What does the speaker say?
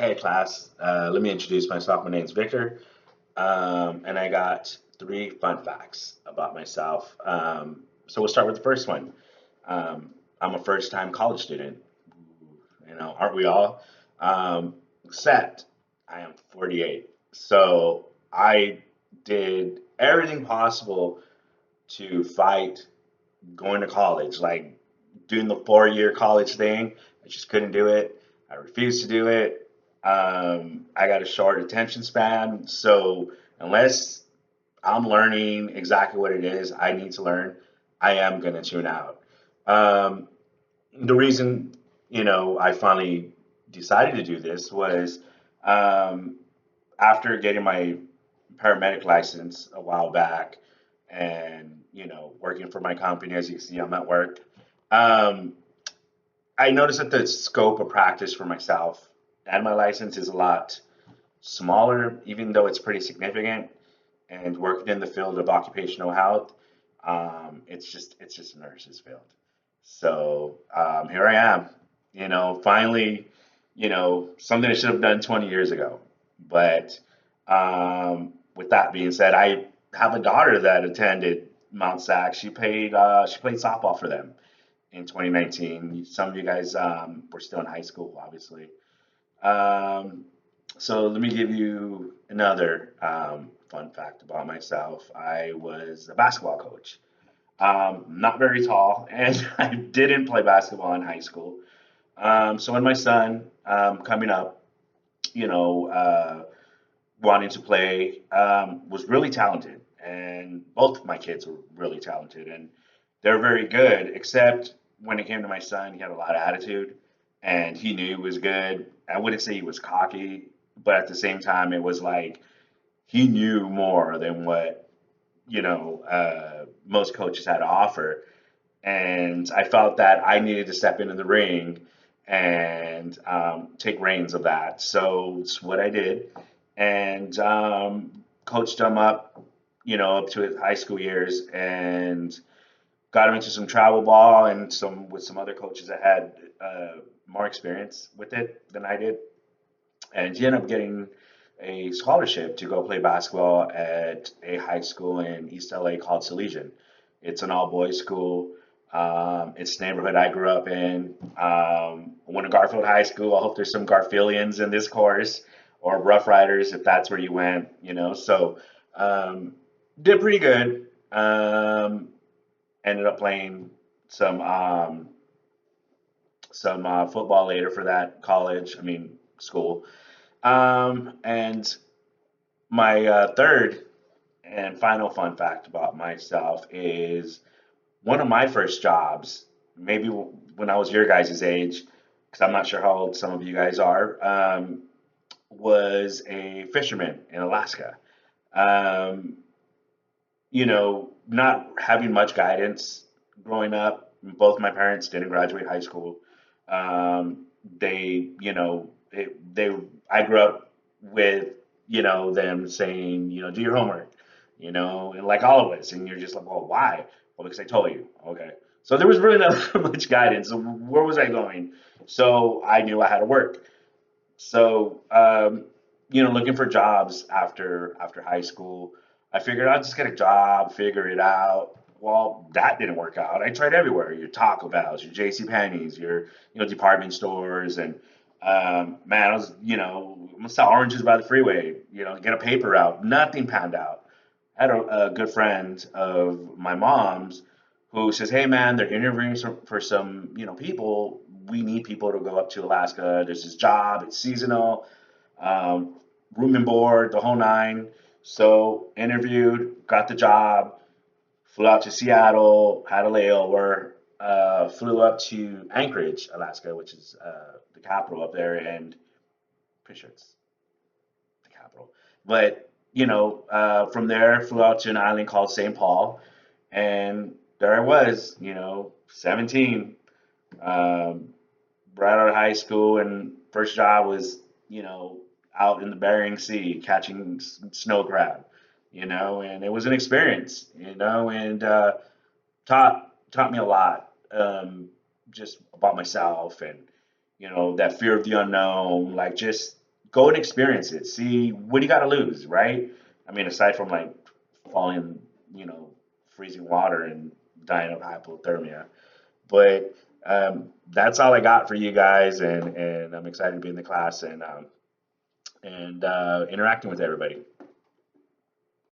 Hey class, let me introduce myself. My name's Victor, and I got three fun facts about myself. So we'll start with the first one. I'm a first-time college student. Aren't we all? Um, Except I am 48. So I did everything possible to fight going to college, like doing the 4 year college thing. I just couldn't do it. I refused to do it. I got a short attention span, so unless I'm learning exactly what it is I need to learn, I am gonna tune out. Um, the reason, I finally decided to do this was um, after getting my paramedic license a while back and, working for my company, as you can see, I'm at work. Um, I noticed that the scope of practice for myself and my license is a lot smaller, even though it's pretty significant. And working in the field of occupational health, it's just a nurse's field. So here I am, finally, something I should have done 20 years ago. But with that being said, I have a daughter that attended Mount Sac. She played softball for them in 2019. Some of you guys were still in high school, obviously. Um, so let me give you another fun fact about myself. I was a basketball coach. Not very tall, and I didn't play basketball in high school. So when my son coming up, you know, uh, wanting to play, was really talented, and both of my kids were really talented, and they're very good. Except when it came to my son, he had a lot of attitude, and he knew he was good. I wouldn't say he was cocky, but at the same time, it was like he knew more than what most coaches had to offer, and I felt that I needed to step into the ring and take reins of that. So it's what I did, and coached him up, up to his high school years, and got him into some travel ball and some with some other coaches that had more experience with it than I did, and he ended up getting a scholarship to go play basketball at a high school in East LA called Salesian. It's an all boys school. It's the neighborhood I grew up in. I went to Garfield High School. I hope there's some Garfieldians in this course or Rough Riders if that's where you went, So um, did pretty good. Ended up playing some um, some football later for that college. I mean school. And my third and final fun fact about myself is one of my first jobs, maybe when I was your guys' age, because I'm not sure how old some of you guys are, was a fisherman in Alaska. Um, not having much guidance growing up. Both my parents didn't graduate high school. They, I grew up with, them saying, do your homework, and like all of us. And you're just like, well, why? Well, because I told you. Okay. So there was really not much guidance. So where was I going? So I knew I had to work. So, looking for jobs after high school, I figured I'd just get a job, figure it out. Well, that didn't work out. I tried everywhere: your Taco Bell's, your J.C. Penney's, your department stores, and man, I was I'm gonna sell oranges by the freeway. Get a paper route. Nothing panned out. I had a good friend of my mom's who says, "Hey, man, they're interviewing for some people. We need people to go up to Alaska. There's this job. It's seasonal, um, room and board, the whole nine." So interviewed, got the job, flew out to Seattle, had a layover, flew up to Anchorage, Alaska, which is the capital up there, and pretty sure it's the capital. But from there, flew out to an island called St. Paul, and there I was, 17, um, right out of high school, and first job was, out in the Bering Sea catching snow crab, and it was an experience, and taught me a lot, just about myself and that fear of the unknown, like just go and experience it. See what do you got to lose, right? I mean, aside from like falling, you know, freezing water and dying of hypothermia. But that's all I got for you guys, and I'm excited to be in the class and interacting with everybody.